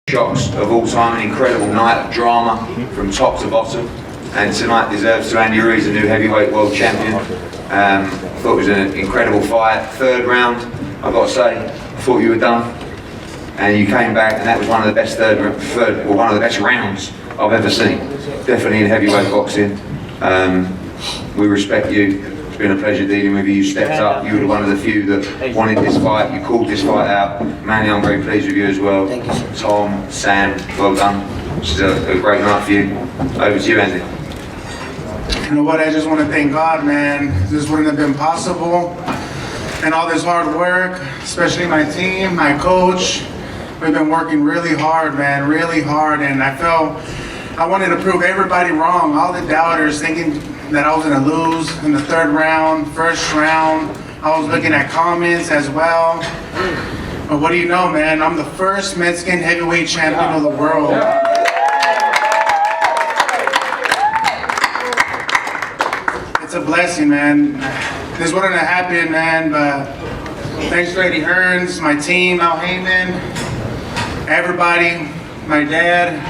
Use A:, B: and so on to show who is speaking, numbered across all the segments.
A: Shocks of all time, an incredible night of drama from top to bottom, and tonight deserves to Andy Ruiz, the new heavyweight world champion. I thought it was an incredible fight. Third round, I've got to say, I thought you were done, and you came back, and that was one of the best one of the best rounds I've ever seen. Definitely in heavyweight boxing. We respect you. It's been a pleasure dealing with you. You stepped up. You were one of the few that wanted this fight. You called this fight out. Manny, I'm very pleased with you as well.
B: Thank you, sir.
A: Tom, Sam, well done. This is a great night for you. Over to you, Andy.
C: You know what, I just want to thank God, man. This wouldn't have been possible. And all this hard work, especially my team, my coach. We've been working really hard, man, really hard. And I wanted to prove everybody wrong. All the doubters thinking that I was going to lose in the third round, first round. I was looking at comments as well. But what do you know, man? I'm the first Mexican heavyweight champion of the world. It's a blessing, man. This wouldn't have happened, man, but thanks to Eddie Hearns, my team, Al Heyman, everybody, my dad.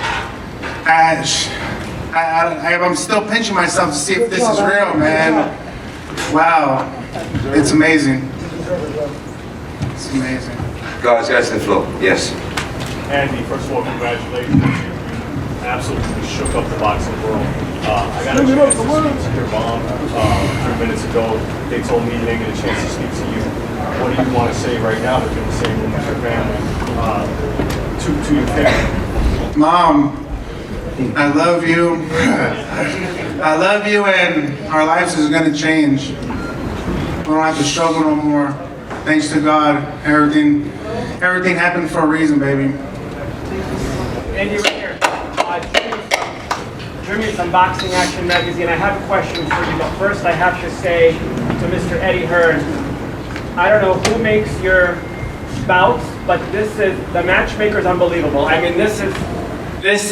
C: I'm still pinching myself to see if this is real, man. Wow, it's amazing. It's amazing.
A: Guys, go to the floor. Yes.
D: Andy, first of all, congratulations. You absolutely shook up the boxing world. I got a chance to speak to your mom a few minutes ago. They told me they didn't get a chance to speak to you. What do you want to say right now that you're in the same room with your family, to your family?
C: Mom, I love you. I love you, and our lives is gonna change. We don't have to struggle no more. Thanks to God, everything happened for a reason, baby.
E: Andy, right here. Jimmy from Boxing Action Magazine. I have a question for you, but first I have to say to Mr. Eddie Hearn, I don't know who makes your bouts, but the matchmaker is unbelievable. I mean, this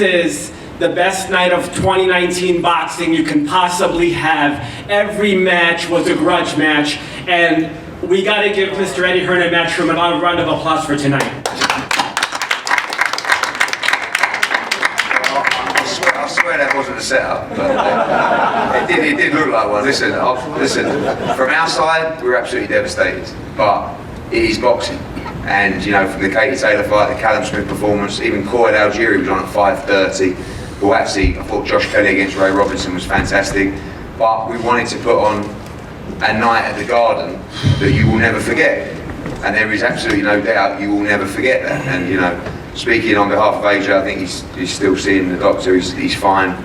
E: is the best night of 2019 boxing you can possibly have. Every match was a grudge match, and we got to give Mr. Eddie Hearn and Matchroom a round of applause for tonight.
A: I swear that wasn't a setup, but it did look like one. Listen, from our side, we were absolutely devastated, but it is boxing. And you know, from the Katie Taylor fight, the Callum Smith performance, even Coed Algieri was on at 5:30. Well, actually, I thought Josh Kelly against Ray Robinson was fantastic, but we wanted to put on a night at the Garden that you will never forget. And there is absolutely no doubt you will never forget that. And you know, speaking on behalf of AJ, I think he's still seeing the doctor, he's fine.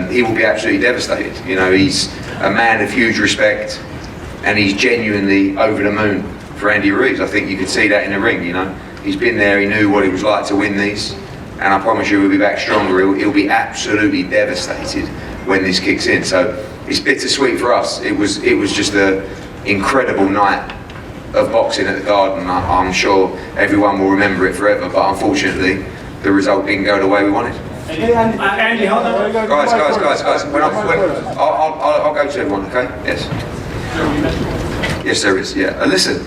A: He will be absolutely devastated. You know, he's a man of huge respect, and he's genuinely over the moon for Andy Ruiz. I think you could see that in the ring, you know. He's been there, he knew what it was like to win these, and I promise you he'll be back stronger. He'll be absolutely devastated when this kicks in. So it's bittersweet for us. It was just an incredible night of boxing at the Garden. I'm sure everyone will remember it forever, but unfortunately the result didn't go the way we wanted.
E: Andy, hold on.
A: Guys. I'll go to everyone, okay? Yes. Yes, there is, yeah. Listen,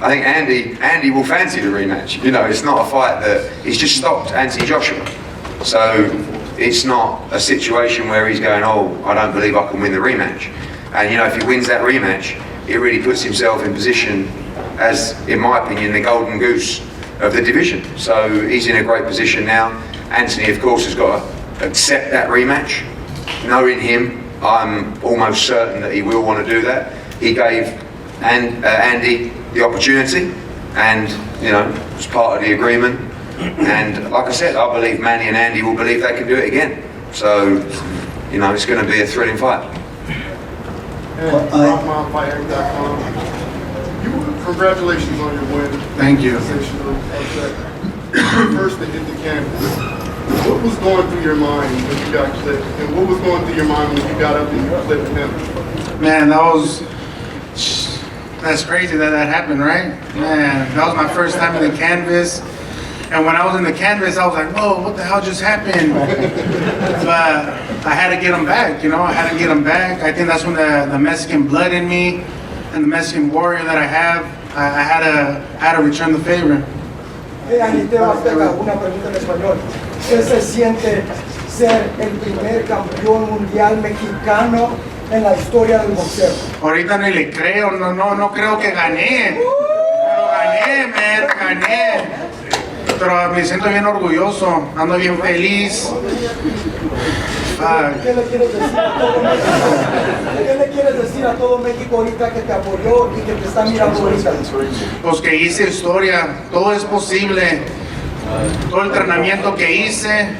A: I think Andy will fancy the rematch. You know, it's not a fight that, he's just stopped Anthony Joshua. So it's not a situation where he's going, oh, I don't believe I can win the rematch. And you know, if he wins that rematch, it really puts himself in position as, in my opinion, the golden goose of the division. So he's in a great position now. Anthony, of course, has got to accept that rematch. Knowing him, I'm almost certain that he will want to do that. He gave Andy the opportunity, and you know, it's part of the agreement. And like I said, I believe Manny and Andy will believe they can do it again. So, you know, it's going to be a thrilling fight.
F: Congratulations on your win.
C: Thank you.
F: First to hit the canvas. What was going through your mind when you got clipped? And what was going through your mind when you got up and you clipped him?
C: Man, that's crazy that happened, right? Man, that was my first time in the canvas. And when I was in the canvas, I was like, whoa, what the hell just happened? But I had to get him back, you know? I had to get him back. I think that's when the Mexican blood in me and the Mexican warrior that I have, I had to return the favor.
B: Aniteo Azteca, una pregunta en español. ¿Qué se siente ser el primer campeón mundial mexicano en la historia del boxeo?
C: Ahorita ni le creo, no creo que gané. Pero gané, man, gané. Pero me siento bien orgulloso, ando bien feliz.
B: ¿Qué le quieres decir a todo México? ¿Qué le quieres decir a todo México ahorita que te apoyó y que te está mirando ahorita?
C: Pues que hice historia, todo es posible. Todo el entrenamiento que hice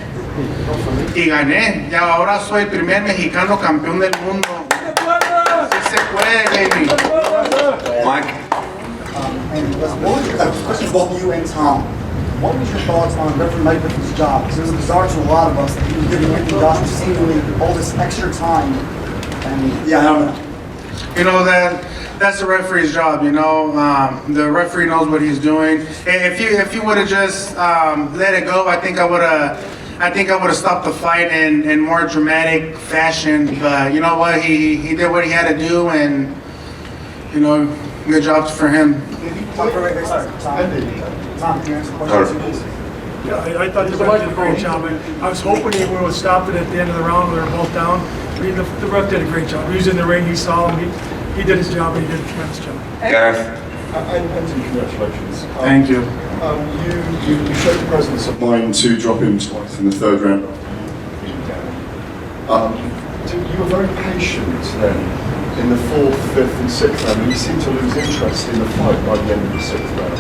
C: y gané. Y ahora soy el primer mexicano campeón del mundo. Sí se puede, baby.
A: Mike?
G: Especially both you and Tom, what was your thoughts on referee Mike Ricky's job? Because it was bizarre to a lot of us that he was giving Anthony Joshua seemingly all this extra time. And yeah, I don't know.
C: You know that's the referee's job. You know, the referee knows what he's doing. If you would have just let it go, I think I would have stopped the fight in more dramatic fashion. But you know what, he did what he had to do, and you know, good job for him.
G: Tom, can you answer questions?
H: Yeah, I thought the ref did a great job. I was hoping he would stop it at the end of the round when they were both down. The ref did a great job. He was in the ring, he saw him, he did his job, and he did a tremendous job.
A: Gareth?
I: Anthony, congratulations.
C: Thank you.
I: You showed the presence of mind to drop him twice in the third round. You were very patient then in the fourth, fifth, and sixth round. You seemed to lose interest in the fight by the end of the sixth round.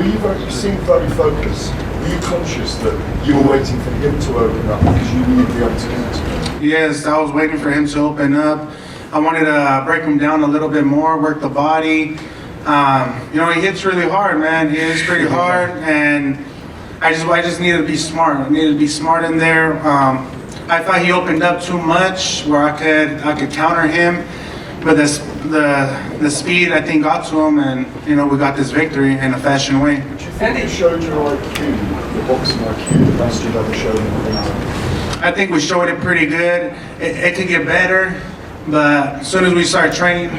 I: You seemed very focused. Were you conscious that you were waiting for him to open up because you needed the opportunity?
C: Yes, I was waiting for him to open up. I wanted to break him down a little bit more, work the body. You know, he hits really hard, man. He hits pretty hard, and I just needed to be smart. I needed to be smart in there. I thought he opened up too much where I could counter him, but the speed I think got to him, and you know, we got this victory in a fashion way.
I: Do you think you showed your IQ, your boxing IQ, the best you've ever shown in the ring?
C: I think we showed it pretty good. It could get better, but as soon as we start training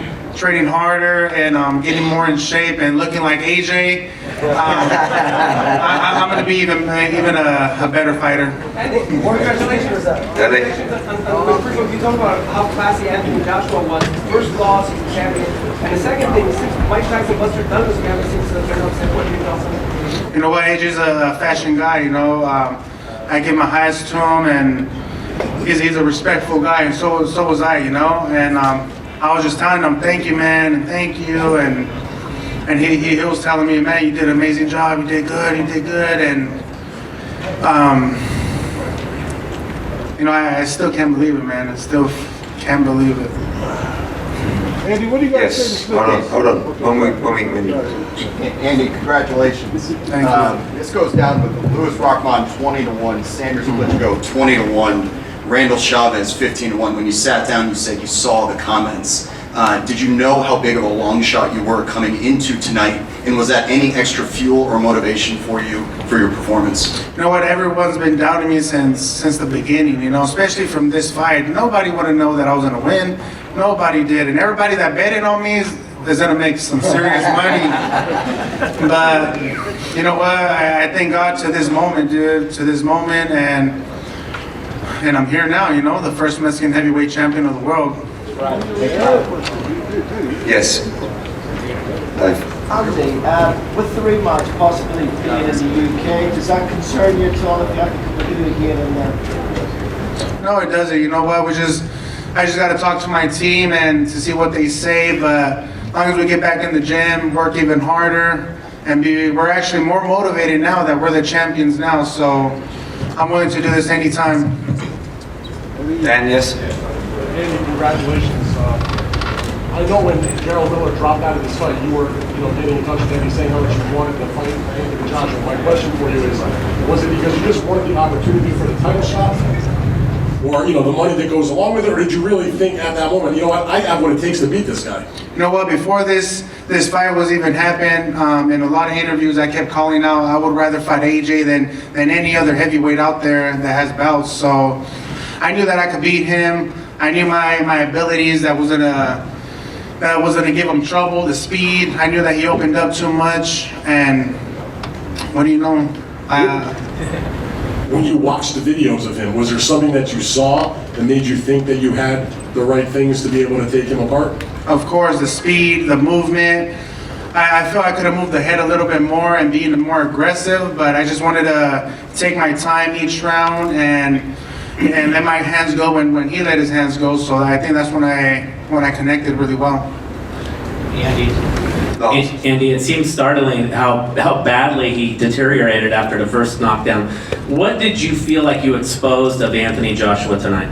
C: harder and getting more in shape and looking like AJ, I'm going to be even a better fighter.
E: Congratulations. First of all, you talk about how classy Anthony Joshua was. First loss, he's a champion. And the second thing, since Mike Tyson, Buster Douglas, we haven't seen since the upset. What do you know?
C: You know what, AJ's a fashion guy, you know. I give my highest to him, and he's a respectful guy, and so was I, you know. And I was just telling him, thank you, man, and thank you, and he was telling me, man, you did an amazing job, you did good, and you know, I still can't believe it, man. I still can't believe it.
H: Andy, what do you guys say to
A: Yes.
H: split
A: Hold on. One week.
J: Andy, congratulations.
C: Thank you.
J: This goes down with Louis Rockman 20-1, Sanders Klitschko 20-1, Randall Chavez 15-1. When you sat down, you said you saw the comments. Did you know how big of a long shot you were coming into tonight? And was that any extra fuel or motivation for you for your performance?
C: You know what? Everyone's been doubting me since the beginning. You know, especially from this fight. Nobody would have known that I was gonna win. Nobody did, and everybody that betted on me is gonna make some serious money. But you know what? I thank God to this moment, dude. To this moment, and I'm here now. You know, the first Mexican heavyweight champion of the world.
A: Yes. Dave.
K: Andy, with the rematch possibly being in the UK, does that concern you at all if you have to do it again in there?
C: No, it doesn't. You know what? I just got to talk to my team and to see what they say. But as long as we get back in the gym, work even harder, and we're actually more motivated now that we're the champions now. So I'm willing to do this anytime.
A: Dan, yes.
D: Andy, congratulations. I know when Gerald Miller dropped out of this fight, you were, getting in touch with him, saying how much you wanted to fight Anthony Joshua. My question for you is, was it because you just wanted the opportunity for the title shot, or the money that goes along with it, or did you really think at that moment, I have what it takes to beat this guy?
C: You know what? Before this fight was even happened, in a lot of interviews, I kept calling out, I would rather fight AJ than any other heavyweight out there that has belts. So I knew that I could beat him. I knew my abilities, that was gonna give him trouble, the speed. I knew that he opened up too much, and What do you know?
I: When you watched the videos of him, was there something that you saw that made you think that you had the right things to be able to take him apart?
C: Of course, the speed, the movement. I feel I could have moved the head a little bit more and being more aggressive, but I just wanted to take my time each round and let my hands go when he let his hands go. So I think that's when I connected really well.
L: Andy, it seems startling how badly he deteriorated after the first knockdown. What did you feel like you exposed of Anthony Joshua tonight?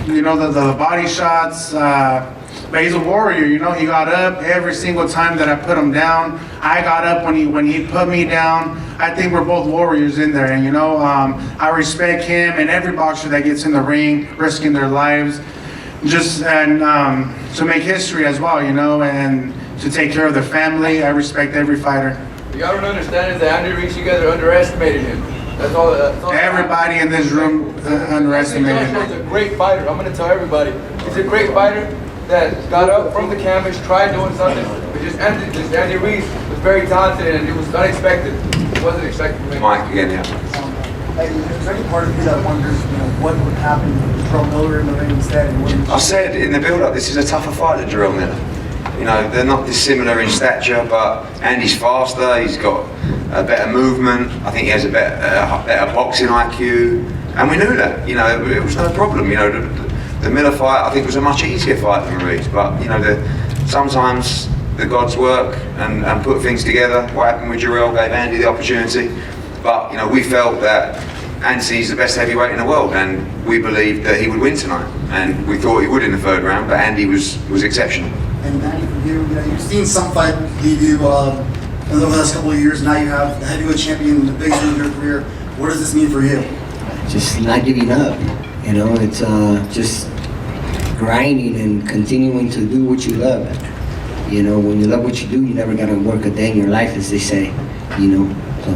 C: You know, the body shots, but he's a warrior, you know. He got up every single time that I put him down. I got up when he put me down. I think we're both warriors in there, and you know, I respect him and every boxer that gets in the ring, risking their lives, to make history as well, you know, and to take care of their family. I respect every fighter.
M: What y'all don't understand is that Andy Ruiz, you guys underestimated him. That's all.
C: Everybody in this room underestimated him.
M: He's a great fighter. I'm going to tell everybody. He's a great fighter that got up from the canvas, tried doing something. But just Andy Ruiz was very talented and it was unexpected. It wasn't expected from him.
A: Mike again, yeah.
G: Hey, is there any part of you that wonders, you know, what would happen if Jarrell Miller in the ring instead?
A: I said in the build-up, this is a tougher fight than Jarrell Miller. You know, they're not dissimilar in stature, but Andy's faster, he's got a better movement, I think he has a better boxing IQ, and we knew that, you know, it was no problem. You know, the Miller fight, I think, was a much easier fight than Ruiz, but, you know, sometimes the gods work and put things together. What happened with Jarrell gave Andy the opportunity, but, you know, we felt that Anthony's the best heavyweight in the world, and we believed that he would win tonight, and we thought he would in the third round, but Andy was exceptional.
G: And Manny, for you, you know, you've seen some fight leave you over the last couple of years. Now you have the heavyweight champion, the biggest win of your career. What does this mean for you?
N: Just not giving up. You know, it's just grinding and continuing to do what you love. You know, when you love what you do, you never gotta work a day in your life, as they say. You know, so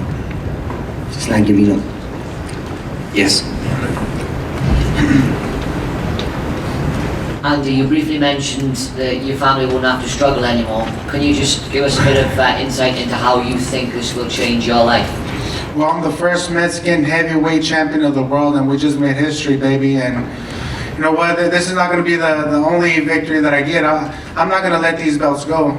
N: just not giving up.
A: Yes.
O: Andy, you briefly mentioned that your family wouldn't have to struggle anymore. Can you just give us a bit of insight into how you think this will change your life?
C: Well, I'm the first Mexican heavyweight champion of the world, and we just made history, baby. And you know what? This is not going to be the only victory that I get. I'm not going to let these belts go.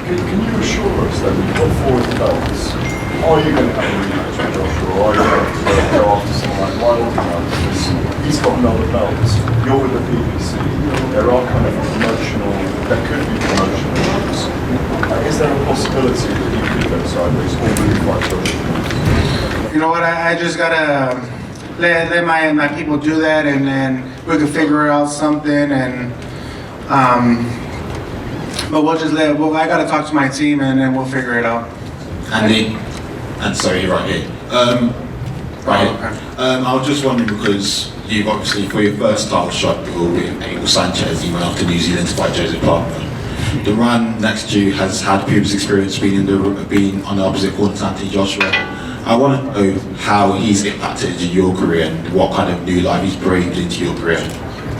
I: Can you assure us that we put forward the belts? Are you going to have a rematch with Joshua, or are you going to go after someone like Wilder now? Because he's got another belts. You're with the PBC. There are kind of there could be promotional issues. Is there a possibility that you could go sideways or really fight Joshua?
C: You know what? I just gotta let my people do that, and then we can figure out something. And but I gotta talk to my team, and then we'll figure it out.
P: Andy, and sorry, you're right here. Right here. I was just wondering, because you've obviously, for your first title shot, you're with Abel Sanchez, you went off to New Zealand to fight Joseph Parker. The run next to you has had previous experience being on the opposite corner to Anthony Joshua. I want to know how he's impacted your career and what kind of new life he's breathed into your career.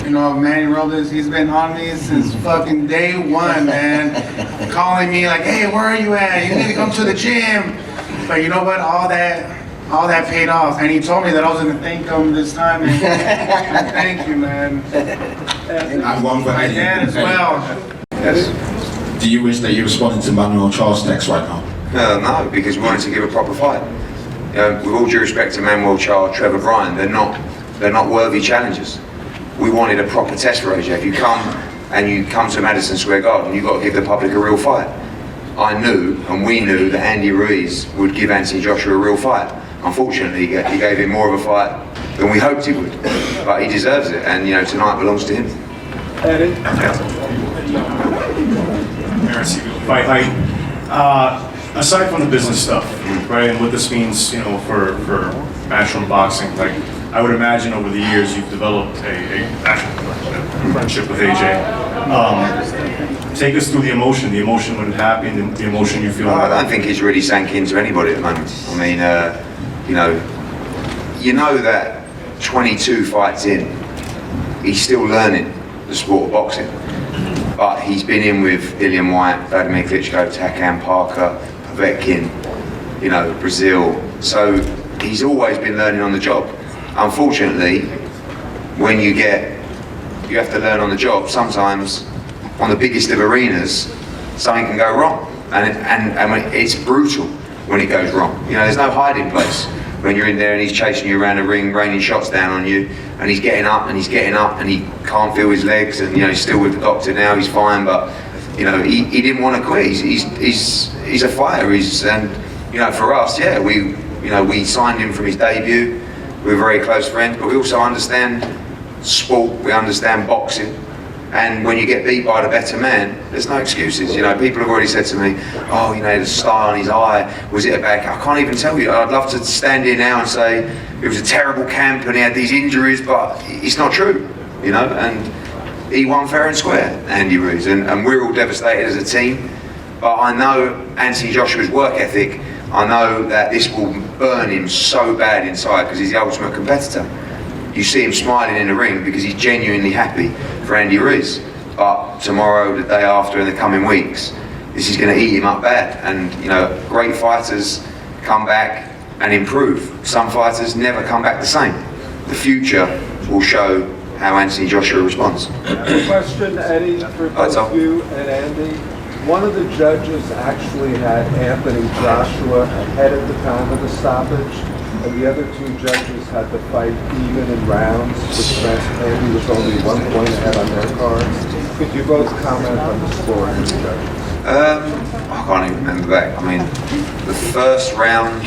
C: You know, Manny Robles, he's been on me since fucking day one, man. Calling me like, hey, where are you at? You need to come to the gym. But you know what? All that paid off. And he told me that I was going to thank him this time. And thank you, man.
P: And one for
C: my dad as well.
A: Yes.
P: Do you wish that you responded to Manuel Charles' text right now?
A: No, because we wanted to give a proper fight. You know, with all due respect to Manuel Charles, Trevor Bryan, they're not worthy challengers. We wanted a proper test for AJ. If you come to Madison Square Garden, you've got to give the public a real fight. I knew, and we knew, that Andy Ruiz would give Anthony Joshua a real fight. Unfortunately, he gave him more of a fight than we hoped he would. But he deserves it, and you know, tonight belongs to him.
D: Eddie? Aside from the business stuff, right, and what this means, you know, for matchroom boxing, like, I would imagine over the years you've developed a actual friendship with AJ. Take us through the emotion when it happened, the emotion you feel.
A: I don't think it's really sank into anybody at the moment. I mean, you know that 22 fights in, he's still learning the sport of boxing. But he's been in with Dillian White, Vladimir Klitschko, Takam Parker, Vetkin, you know, Brazil. So he's always been learning on the job. Unfortunately, when you have to learn on the job, sometimes on the biggest of arenas, something can go wrong. And when it's brutal when it goes wrong. You know, there's no hiding place when you're in there and he's chasing you around the ring, raining shots down on you, and he's getting up and he's getting up and he can't feel his legs, and you know, he's still with the doctor now, he's fine, but you know, he didn't want to quit. He's a fighter. And you know, for us, yeah, we signed him from his debut. We're very close friends, but we also understand sport, we understand boxing. And when you get beat by the better man, there's no excuses. You know, people have already said to me, oh, you know, the star on his eye, was it a back? I can't even tell you. I'd love to stand here now and say it was a terrible camp and he had these injuries, but it's not true, you know. And he won fair and square, Andy Ruiz, and we're all devastated as a team. But I know Anthony Joshua's work ethic. I know that this will burn him so bad inside because he's the ultimate competitor. You see him smiling in the ring because he's genuinely happy for Andy Ruiz. But tomorrow, the day after, in the coming weeks, this is going to eat him up bad. And you know, great fighters come back and improve. Some fighters never come back the same. The future will show how Anthony Joshua responds.
Q: Question, Eddie, for both you and Andy. One of the judges actually had Anthony Joshua ahead at the time of the stoppage, and the other two judges had to fight even in rounds, which meant Andy was only 1 point ahead on their cards. Could you both comment on the score of the judges?
A: I can't even remember back. I mean, the first round,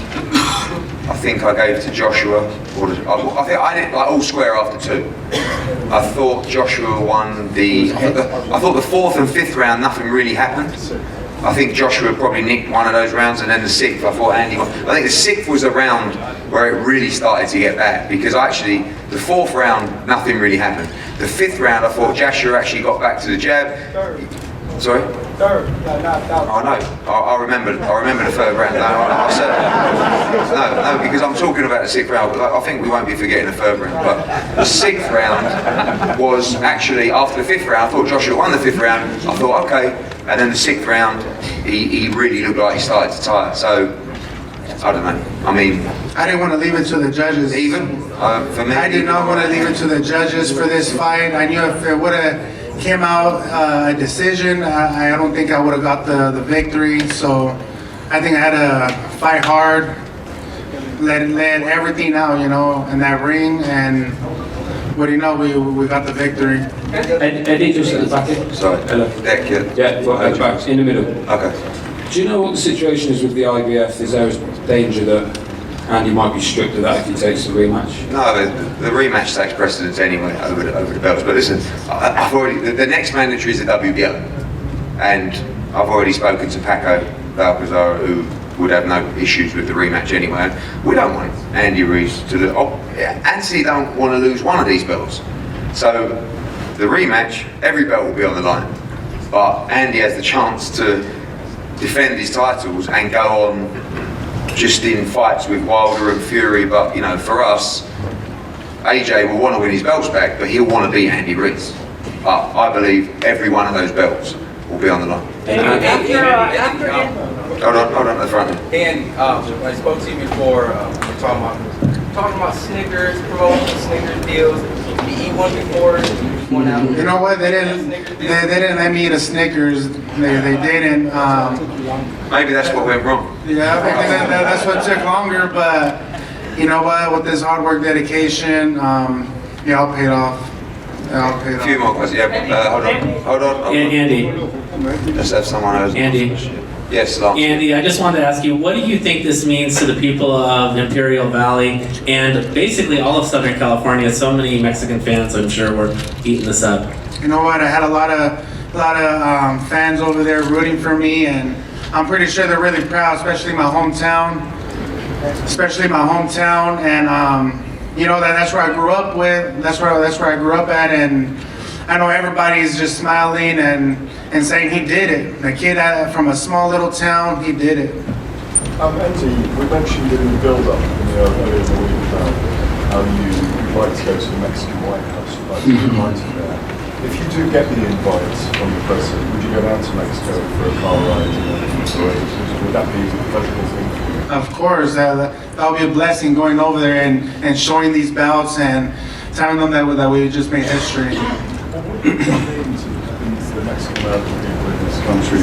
A: I think I gave to Joshua. I think I did like all square after 2. I thought Joshua won I thought the 4th and 5th round, nothing really happened. I think Joshua probably nicked one of those rounds, and then the 6th, I thought Andy won. I think the 6th was a round where it really started to get bad, because actually, the 4th round, nothing really happened. The 5th round, I thought Joshua actually got back to the jab. Sorry?
B: Third, knocked out.
A: Oh no, I remember the 3rd round. No, because I'm talking about the 6th round. But I think we won't be forgetting the 3rd round. But the 6th round was actually after the 5th round. I thought Joshua won the 5th round. I thought okay, and then the 6th round, he really looked like he started to tire. So I don't know. I mean,
C: I didn't want to leave it to the judges.
A: Even for me,
C: I did not want to leave it to the judges for this fight. I knew if it would have came out a decision, I don't think I would have got the victory. So I think I had to fight hard, let everything out, you know, in that ring, and what do you know, we got the victory.
R: Eddie, just at the back here.
A: Sorry.
R: Hello. Yeah, right, back in the middle.
A: Okay.
R: Do you know what the situation is with the IBF? Is there a danger that Andy might be stripped of that if he takes the rematch?
A: No, the rematch takes precedence anyway over the belts. But listen, I've already the next mandatory is the WBO, and I've already spoken to Paco Balcazar, who would have no issues with the rematch anyway. We don't want Andy Ruiz to lose. Anthony don't want to lose one of these belts. So the rematch, every belt will be on the line, but Andy has the chance to defend his titles and go on just in fights with Wilder and Fury. But you know, for us, AJ will want to win his belts back, but he'll want to beat Andy Ruiz. But I believe every one of those belts will be on the line. Hold on at the front.
M: And when I spoke to you before, we're talking about Snickers, promoting Snickers deals. Did you eat one before?
C: You know what? They didn't let me eat a Snickers. They didn't.
A: Maybe that's what went wrong.
C: Yeah, maybe that's what took longer. But you know what? With this hard work, dedication, yeah, I'll pay it off.
A: A few more questions. Yeah, hold on.
L: Andy.
A: Let's have someone else.
L: Andy.
A: Yes, Lance.
L: Andy, I just wanted to ask you, what do you think this means to the people of Imperial Valley and basically all of Southern California? So many Mexican fans, I'm sure, were eating this up.
C: You know what? I had a lot of fans over there rooting for me, and I'm pretty sure they're really proud, especially my hometown. And you know that's where I grew up with. That's where I grew up at, and I know everybody's just smiling and saying he did it. The kid from a small little town, he did it.
I: Andy, we mentioned in the build-up earlier in the week about how you'd like to go to the Mexican White House, you'd like to be invited there. If you do get the invite from the president, would you go down to Mexico for a car ride and a parade? Would that be a pleasurable thing for you?
C: Of course, that'll be a blessing going over there and showing these belts and telling them that we just made history.
I: What does that mean to the Mexican American people in this country?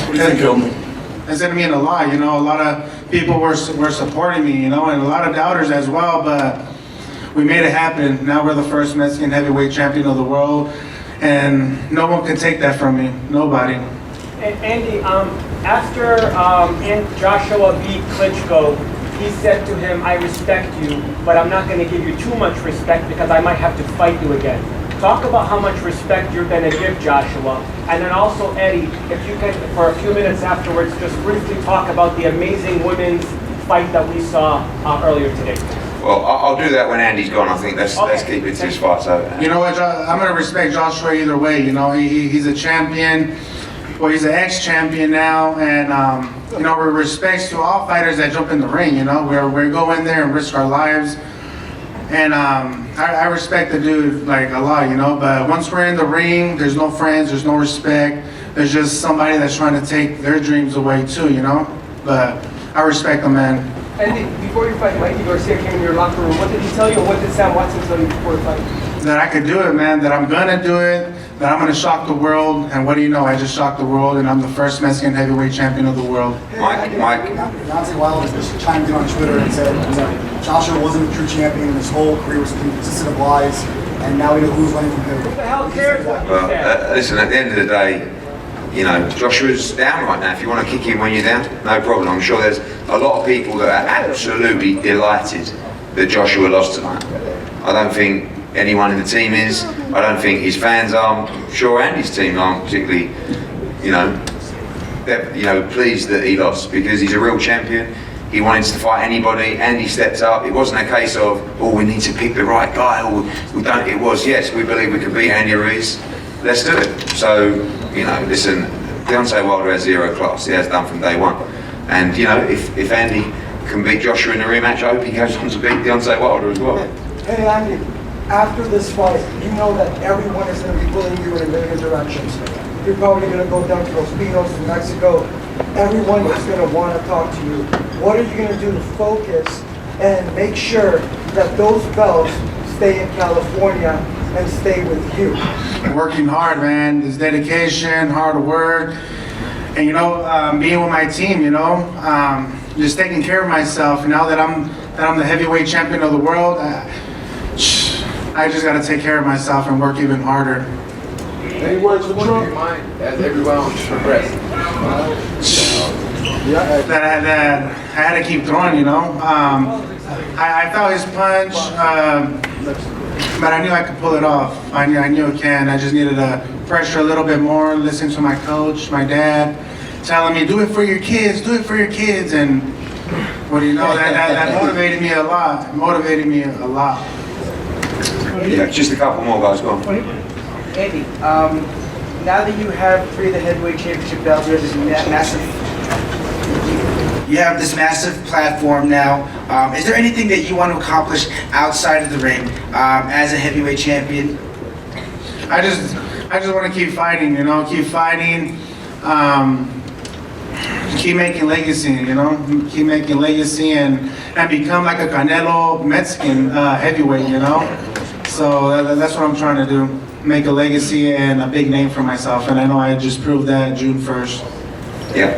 I: What do you think of them?
C: It's going to mean a lot, you know. A lot of people were supporting me, you know, and a lot of doubters as well, but we made it happen. Now we're the first Mexican heavyweight champion of the world, and no one can take that from me. Nobody.
E: Andy, after Joshua beat Klitschko, he said to him, "I respect you, but I'm not going to give you too much respect because I might have to fight you again." Talk about how much respect you're going to give Joshua. And then also, Eddie, if you can, for a few minutes afterwards, just briefly talk about the amazing women's fight that we saw earlier today.
A: Well, I'll do that when Andy's gone. I think let's keep it to his fight. So,
C: you know what, I'm going to respect Joshua either way. You know, he's a champion. Well, he's an ex-champion now, and you know, we're respects to all fighters that jump in the ring. You know, we go in there and risk our lives, and I respect the dude like a lot. You know, but once we're in the ring, there's no friends, there's no respect. There's just somebody that's trying to take their dreams away too. You know, but I respect the man.
E: Andy, before you fight, Mikey Garcia came in your locker room. What did he tell you, or what did Sam Watson tell you before the fight?
C: That I could do it, man, that I'm gonna do it, that I'm gonna shock the world, and what do you know, I just shocked the world, and I'm the first Mexican heavyweight champion of the world.
A: Mike.
G: Deontay Wilder just chimed in on Twitter and said, Joshua wasn't a true champion, and his whole career was consisted of lies, and now we know who's running from him.
E: Who the hell cares what you said?
A: Listen, at the end of the day, you know, Joshua's down right now. If you want to kick him when you're down, no problem. I'm sure there's a lot of people that are absolutely delighted that Joshua lost tonight. I don't think anyone in the team is. I don't think his fans are. I'm sure Andy's team aren't particularly, pleased that he lost, because he's a real champion. He wanted to fight anybody, and he stepped up. It wasn't a case of, oh, we need to pick the right guy, or we don't. It was, yes, we believe we can beat Andy Ruiz. Let's do it. So, listen, Deontay Wilder has zero class. He has done from day one. And, if Andy can beat Joshua in a rematch, I hope he goes on to beat Deontay Wilder as well.
B: Hey, Andy, after this fight, you know that everyone is going to be pulling you in a million directions. You're probably going to go down to Los Pinos, to Mexico. Everyone is going to want to talk to you. What are you going to do to focus and make sure that those belts stay in California and stay with you?
C: Working hard, man. There's dedication, hard work, and being with my team. Just taking care of myself. Now that I'm the heavyweight champion of the world, I just got to take care of myself and work even harder.
M: Any words for Trump? As every round progresses.
C: That I had to keep throwing. I felt his punch. But I knew I could pull it off. I knew I can. I just needed to pressure a little bit more, listen to my coach, my dad, telling me, do it for your kids, do it for your kids. And what do you know, that motivated me a lot.
A: Yeah, just a couple more guys, go on.
K: Andy, now that you have 3 of the heavyweight championship belts, you have this massive platform now. Is there anything that you want to accomplish outside of the ring as a heavyweight champion?
C: I just want to keep fighting, keep fighting, keep making legacy, keep making legacy and become like a Canelo Mexican heavyweight, So that's what I'm trying to do, make a legacy and a big name for myself, and I know I just proved that June 1st.
A: Yeah.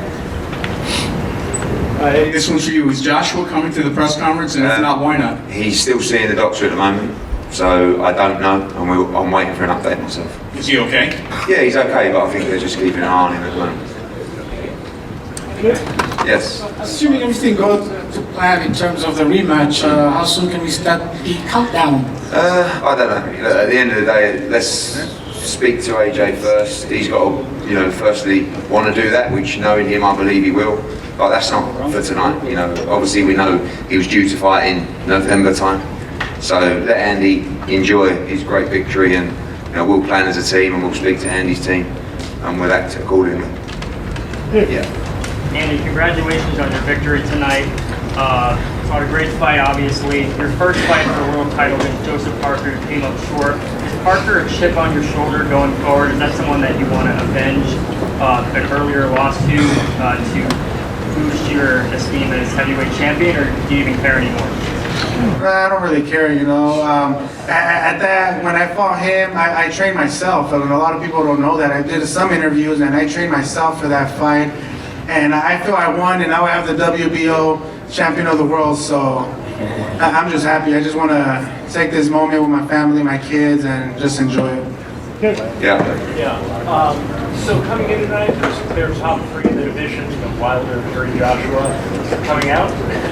S: This one's for you. Is Joshua coming to the press conference? And if not, why not?
A: He's still seeing the doctor at the moment, so I don't know, and I'm waiting for an update myself.
S: Is he okay?
A: Yeah, he's okay, but I think they're just keeping an eye on him at the moment. Yes.
T: Assuming everything goes to plan in terms of the rematch, how soon can we start the countdown?
A: I don't know. At the end of the day, let's speak to AJ first. He's got to, firstly want to do that, which knowing him, I believe he will. But that's not for tonight. Obviously we know he was due to fight in November time. So let Andy enjoy his great victory, and we'll plan as a team, and we'll speak to Andy's team, and we'll act accordingly. Yeah.
E: Andy, congratulations on your victory tonight. Fought a great great fight, obviously. Your first fight for the world title against Joseph Parker came up short. Is Parker a chip on your shoulder going forward? Is that someone that you want to avenge an earlier loss to boost your esteem as heavyweight champion, or do you even care anymore?
C: I don't really care, you know. At that, when I fought him, I trained myself. I mean, a lot of people don't know that. I did some interviews and I trained myself for that fight. And I feel I won, and now I have the WBO champion of the world. So I'm just happy. I just want to take this moment with my family, my kids, and just enjoy it.
A: Yeah.
D: So coming in tonight, they're top 3 in the division, Wilder, Fury, Joshua. Coming out,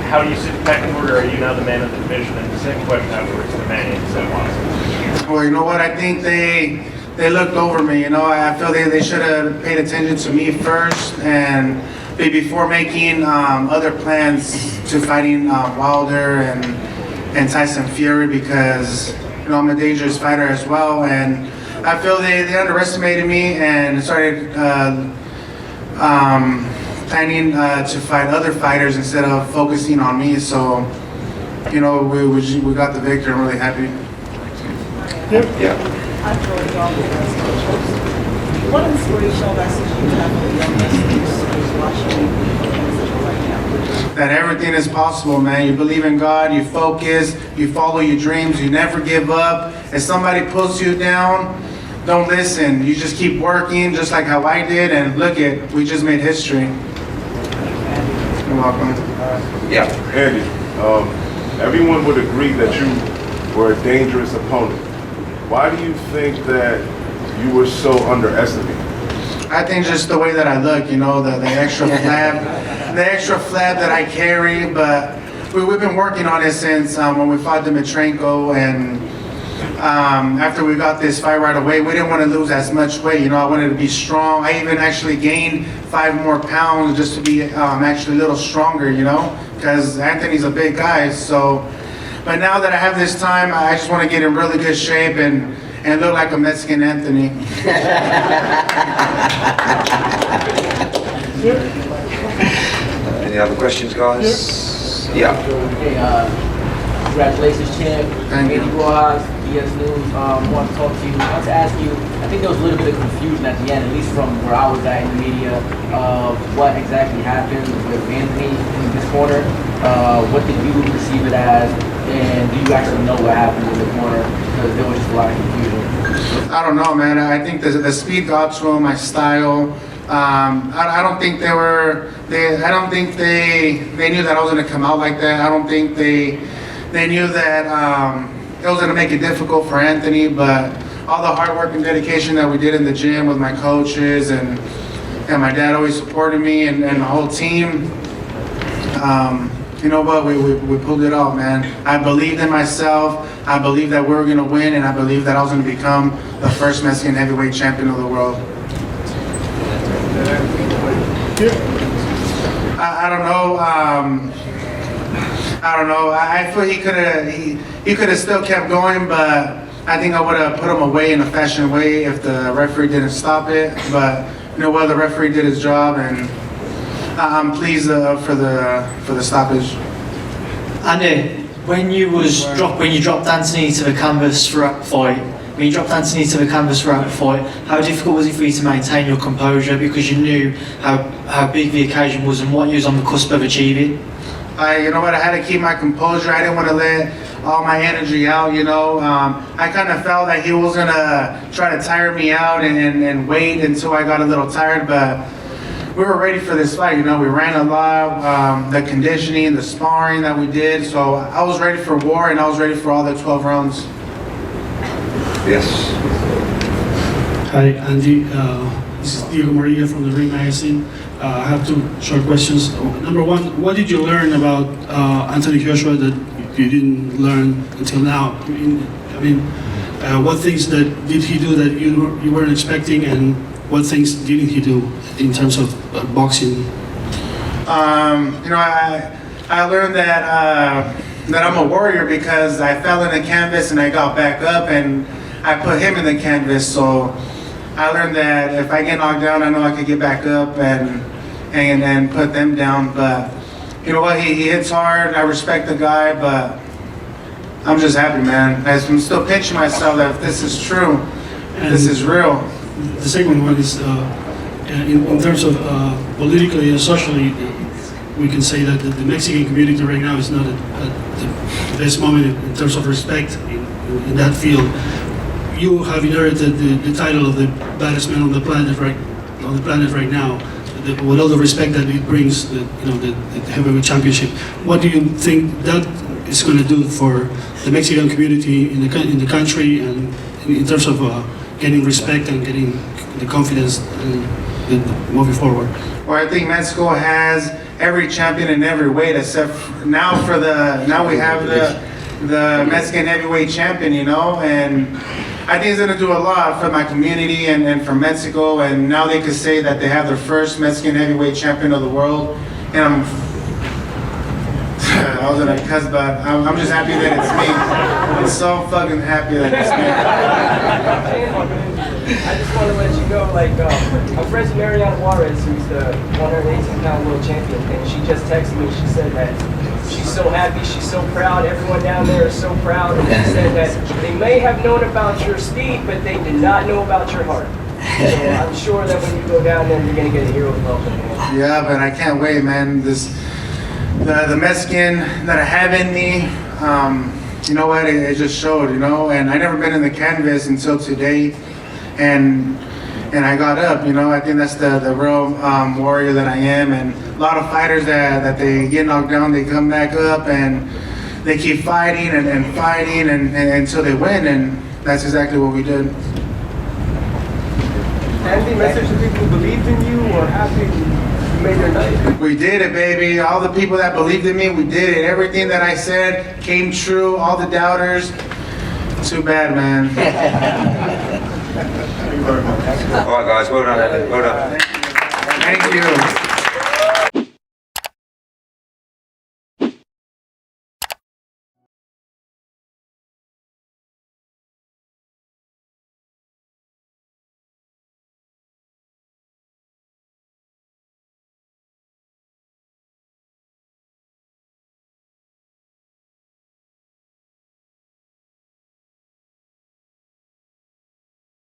D: how do you sit in pecking order? Are you now the man of the division? And the second question afterwards, the man instead of Watson.
C: Well, you know what? I think they looked over me. You know, I feel they should have paid attention to me first, and before making other plans to fighting Wilder and Tyson Fury, because you know I'm a dangerous fighter as well, and I feel they underestimated me and started planning to fight other fighters instead of focusing on me. So, you know, we got the victory. I'm really happy.
A: Yeah.
U: What inspirational message do you have for the young listeners who's watching right now?
C: That everything is possible, man. You believe in God, you focus, you follow your dreams, you never give up. If somebody pulls you down, don't listen. You just keep working, just like how I did, and look at, we just made history. You're welcome.
A: Yeah.
I: Andy, everyone would agree that you were a dangerous opponent. Why do you think that you were so underestimated?
C: I think just the way that I look, you know, the extra flab, that I carry. But we've been working on it since when we fought Dimitrenko, and after we got this fight right away, we didn't want to lose as much weight. You know, I wanted to be strong. I even actually gained 5 more pounds just to be actually a little stronger, you know, because Anthony's a big guy. So, but now that I have this time, I just want to get in really good shape and look like a Mexican Anthony.
A: Any other questions, guys? Yeah.
V: Hey, congratulations, champ.
C: Thank you.
V: Andy Rojas, BS News. Want to talk to you. I want to ask you, I think there was a little bit of confusion at the end, at least from where I was at in the media, of what exactly happened with Anthony in this corner. What did you perceive it as? And do you actually know what happened in the corner? Because there was just a lot of confusion.
C: I don't know, man. I think the speed got to him, my style. I don't think they knew that I was going to come out like that. I don't think they knew that it was going to make it difficult for Anthony. But all the hard work and dedication that we did in the gym with my coaches and my dad always supported me and the whole team. You know what? We pulled it off, man. I believed in myself. I believed that we were going to win, and I believed that I was going to become the first Mexican heavyweight champion of the world. I don't know. I don't know. I feel he could have still kept going, but I think I would have put him away in a fashion way if the referee didn't stop it. But you know what? The referee did his job, and I'm pleased for the stoppage.
W: Andy, when you dropped Anthony to the canvas throughout the fight, how difficult was it for you to maintain your composure, because you knew how big the occasion was and what you was on the cusp of achieving?
C: You know what? I had to keep my composure. I didn't want to let all my energy out. You know, I kind of felt that he was gonna try to tire me out and wait until I got a little tired, but we were ready for this fight. You know, we ran a lot, the conditioning, the sparring that we did. So I was ready for war, and I was ready for all the 12 rounds.
A: Yes.
X: Hi, Andy. This is Diego Maria from the Ring Magazine. I have 2 short questions. Number one, what did you learn about Anthony Joshua that you didn't learn until now? What things did he do that you weren't expecting, and what things didn't he do in terms of boxing?
C: You know, I learned that I'm a warrior because I fell in the canvas and I got back up and I put him in the canvas. So I learned that if I get knocked down, I know I could get back up and put them down. But you know what, he hits hard. I respect the guy, but I'm just happy, man. I'm still pinching myself that if this is true, this is real.
X: The second one is in terms of politically and socially, we can say that the Mexican community right now is not at the best moment in terms of respect in that field. You have inherited the title of the baddest man on the planet right now, with all the respect that it brings, the heavyweight championship. What do you think that is going to do for the Mexican community in the country, and in terms of getting respect and getting the confidence moving forward?
C: Well, I think Mexico has every champion in every weight, except now we have the Mexican heavyweight champion, you know, and I think it's going to do a lot for my community and for Mexico, and now they could say that they have their first Mexican heavyweight champion of the world, and I was gonna cuss, but I'm just happy that it's me. I'm so fucking happy that it's me.
E: I just want to let you know, like, my friend Mariana Juarez, who's the 118-pound world champion, and she just texted me. She said that she's so happy, she's so proud. Everyone down there is so proud. And she said that they may have known about your speed, but they did not know about your heart. So I'm sure that when you go down there, you're going to get a hero's welcome.
C: Yeah, but I can't wait, man. The Mexican that I have in me, you know what, it just showed, you know, and I never been in the canvas until today, and I got up, you know. I think that's the real warrior that I am, and a lot of fighters that they get knocked down, they come back up, and they keep fighting and fighting and until they win, and that's exactly what we did.
E: Andy, message to people who believed in you or happy you made their night?
C: We did it, baby. All the people that believed in me, we did it. Everything that I said came true. All the doubters, too bad, man.
A: All right, guys, well done. Well done.
C: Thank you.